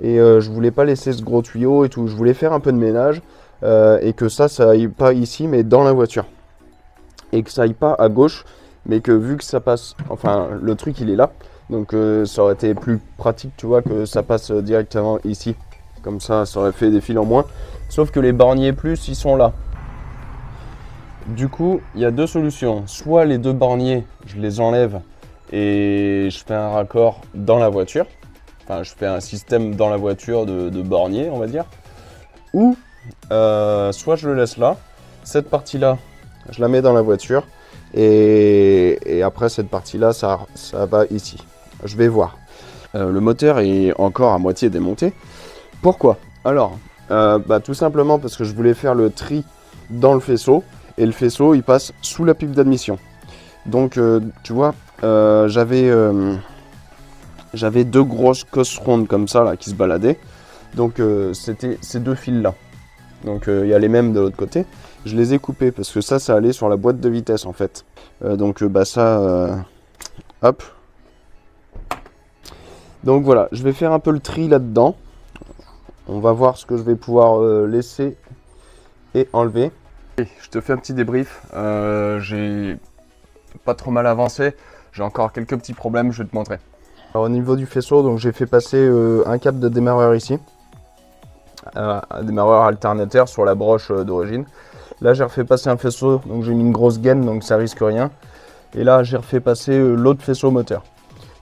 Et je voulais pas laisser ce gros tuyau et tout. Je voulais faire un peu de ménage et que ça aille pas ici, mais dans la voiture. Et que ça aille pas à gauche, mais que vu que ça passe, enfin le truc il est là, donc ça aurait été plus pratique, tu vois, que ça passe directement ici. Comme ça aurait fait des fils en moins. Sauf que les borniers plus, ils sont là. Du coup, il y a deux solutions. Soit les 2 borniers, je les enlève et je fais un raccord dans la voiture. Enfin, je fais un système dans la voiture de borniers, on va dire. Ou, soit je le laisse là. Cette partie-là, je la mets dans la voiture. Et après, cette partie-là, ça va ici. Je vais voir. Le moteur est encore à moitié démonté. Pourquoi? Alors, Tout simplement parce que je voulais faire le tri dans le faisceau, et le faisceau il passe sous la pipe d'admission. Donc tu vois, j'avais 2 grosses cosses rondes comme ça là, qui se baladaient. Donc c'était ces 2 fils là. Donc il y a les mêmes de l'autre côté. Je les ai coupés parce que ça allait sur la boîte de vitesse en fait. Hop. Donc voilà, je vais faire un peu le tri là-dedans. On va voir ce que je vais pouvoir laisser et enlever. Je te fais un petit débrief. J'ai pas trop mal avancé. J'ai encore quelques petits problèmes, je vais te montrer. Alors, au niveau du faisceau, donc j'ai fait passer un câble de démarreur ici. Un démarreur alternateur sur la broche d'origine. Là j'ai refait passer un faisceau, donc j'ai mis une grosse gaine, donc ça risque rien. Et là j'ai refait passer l'autre faisceau moteur.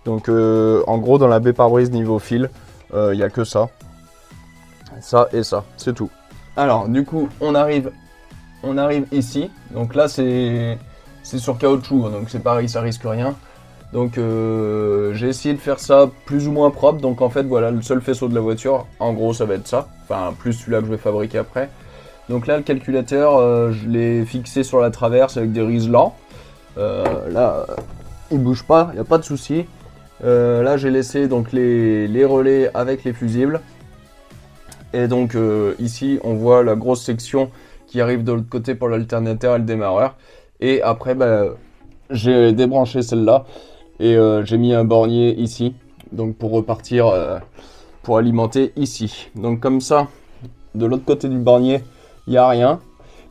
Donc en gros dans la baie pare-brise niveau fil, il n'y a que ça. Ça et ça, c'est tout. Alors du coup on arrive ici. Donc là c'est sur caoutchouc, donc c'est pareil, ça risque rien. Donc j'ai essayé de faire ça plus ou moins propre. Donc en fait voilà le seul faisceau de la voiture, en gros ça va être ça. Enfin plus celui-là que je vais fabriquer après. Donc là le calculateur je l'ai fixé sur la traverse avec des rises lents. Là il bouge pas, il n'y a pas de souci. Là j'ai laissé donc les relais avec les fusibles. Et donc ici on voit la grosse section qui arrive de l'autre côté pour l'alternateur et le démarreur. Et après j'ai débranché celle-là. Et j'ai mis un bornier ici, donc pour repartir, pour alimenter ici. Donc comme ça, de l'autre côté du bornier, il n'y a rien.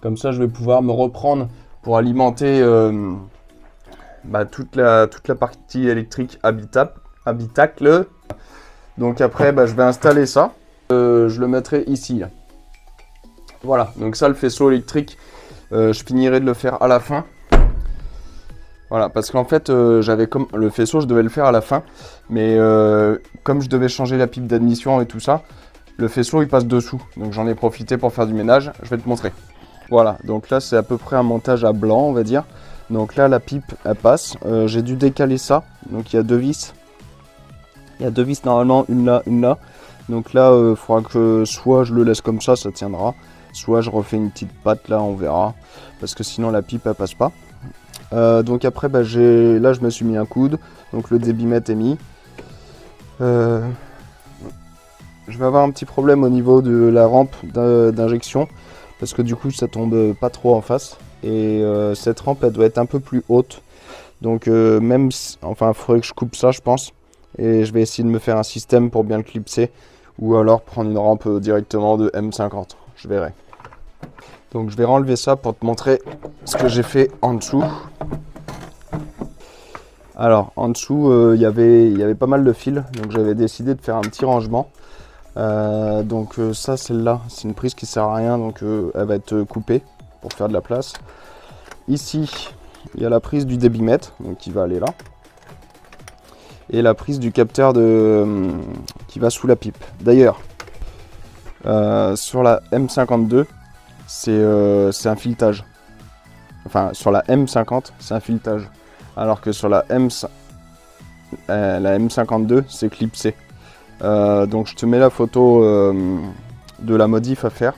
Comme ça, je vais pouvoir me reprendre pour alimenter toute la partie électrique habitacle. Donc après, je vais installer ça. Je le mettrai ici. Là. Voilà, donc ça, le faisceau électrique, je finirai de le faire à la fin. Voilà, parce qu'en fait, j'avais comme le faisceau, je devais le faire à la fin, mais comme je devais changer la pipe d'admission et tout ça, le faisceau il passe dessous. Donc j'en ai profité pour faire du ménage, je vais te montrer. Voilà, donc là c'est à peu près un montage à blanc, on va dire. Donc là la pipe elle passe, j'ai dû décaler ça, donc il y a 2 vis. Il y a 2 vis normalement, une là, une là. Donc là il faudra que soit je le laisse comme ça tiendra, soit je refais une petite patte là, on verra, parce que sinon la pipe elle passe pas. Donc après là je me suis mis un coude, donc le débitmètre est mis. Je vais avoir un petit problème au niveau de la rampe d'injection, parce que du coup ça tombe pas trop en face, et cette rampe elle doit être un peu plus haute, donc il faudrait que je coupe ça je pense, et je vais essayer de me faire un système pour bien le clipser, ou alors prendre une rampe directement de M50, je verrai. Donc je vais renlever ça pour te montrer ce que j'ai fait en dessous. Alors en dessous il y avait pas mal de fils, donc j'avais décidé de faire un petit rangement. Ça celle-là c'est une prise qui sert à rien, donc elle va être coupée pour faire de la place. Ici il y a la prise du débitmètre, donc qui va aller là. Et la prise du capteur qui va sous la pipe. D'ailleurs sur la M52 c'est un filetage. Enfin sur la M50 c'est un filetage. Alors que sur la M52 c'est clipsé. Donc je te mets la photo de la modif à faire.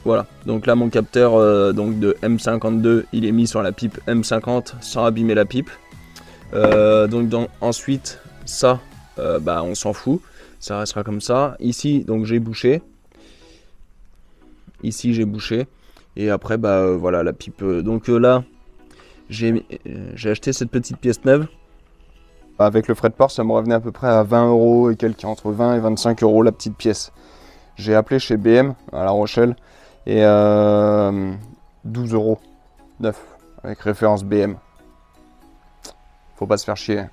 Voilà, donc là mon capteur donc de M52 il est mis sur la pipe M50 sans abîmer la pipe. Ensuite ça on s'en fout, ça restera comme ça. Ici donc j'ai bouché. Ici j'ai bouché. Et après voilà la pipe. Là j'ai acheté cette petite pièce neuve. Avec le frais de port ça me revenait à peu près à 20 € et quelques, entre 20 et 25 € la petite pièce. J'ai appelé chez BM à La Rochelle et 12 € neuf avec référence BM. Faut pas se faire chier.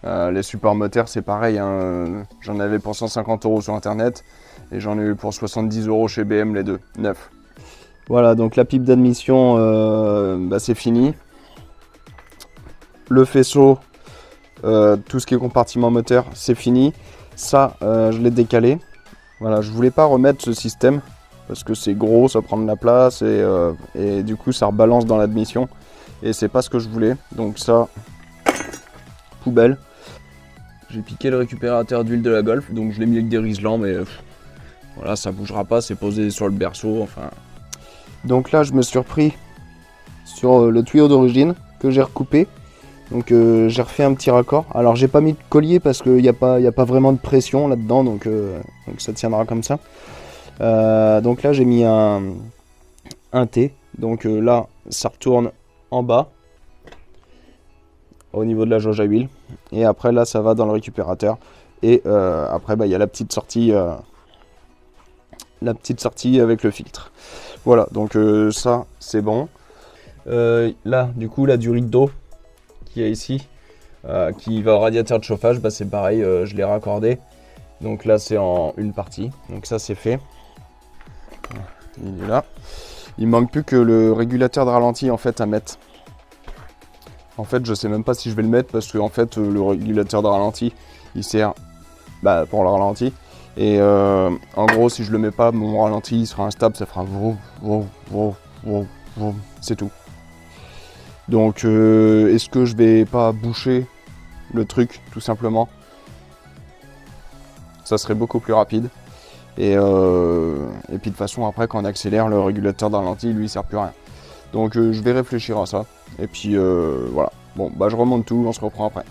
Les supports moteurs c'est pareil, hein. J'en avais pour 150 € sur internet et j'en ai eu pour 70 € chez BM les deux, neuf. Voilà, donc la pipe d'admission c'est fini. Le faisceau, tout ce qui est compartiment moteur c'est fini. Ça je l'ai décalé. Voilà, je voulais pas remettre ce système parce que c'est gros, ça prend de la place et du coup ça rebalance dans l'admission et c'est pas ce que je voulais. Donc ça, poubelle. J'ai piqué le récupérateur d'huile de la Golf, donc je l'ai mis avec des Riesland, mais voilà, ça bougera pas, c'est posé sur le berceau, enfin. Donc là, je me suis repris sur le tuyau d'origine que j'ai recoupé. Donc j'ai refait un petit raccord. Alors j'ai pas mis de collier parce qu'il n'y a pas vraiment de pression là-dedans, donc ça tiendra comme ça. Donc là j'ai mis un T. Donc là ça retourne en bas au niveau de la jauge à huile. Et après là ça va dans le récupérateur. Et après il y a la petite sortie avec le filtre. Voilà, donc ça c'est bon. Là du coup la durite d'eau qu'il y a ici, qui va au radiateur de chauffage, bah c'est pareil, je l'ai raccordé. Donc là c'est en une partie, donc ça c'est fait. Il est là. Il manque plus que le régulateur de ralenti en fait à mettre. En fait je sais même pas si je vais le mettre parce que en fait le régulateur de ralenti il sert pour le ralenti. Et en gros si je le mets pas, mon ralenti il sera instable, ça fera c'est tout. Donc est-ce que je vais pas boucher le truc tout simplement? Ça serait beaucoup plus rapide. Et puis de toute façon après quand on accélère, le régulateur de ralenti lui il sert plus à rien. Donc je vais réfléchir à ça. Et puis voilà. Bon bah je remonte tout, on se reprend après.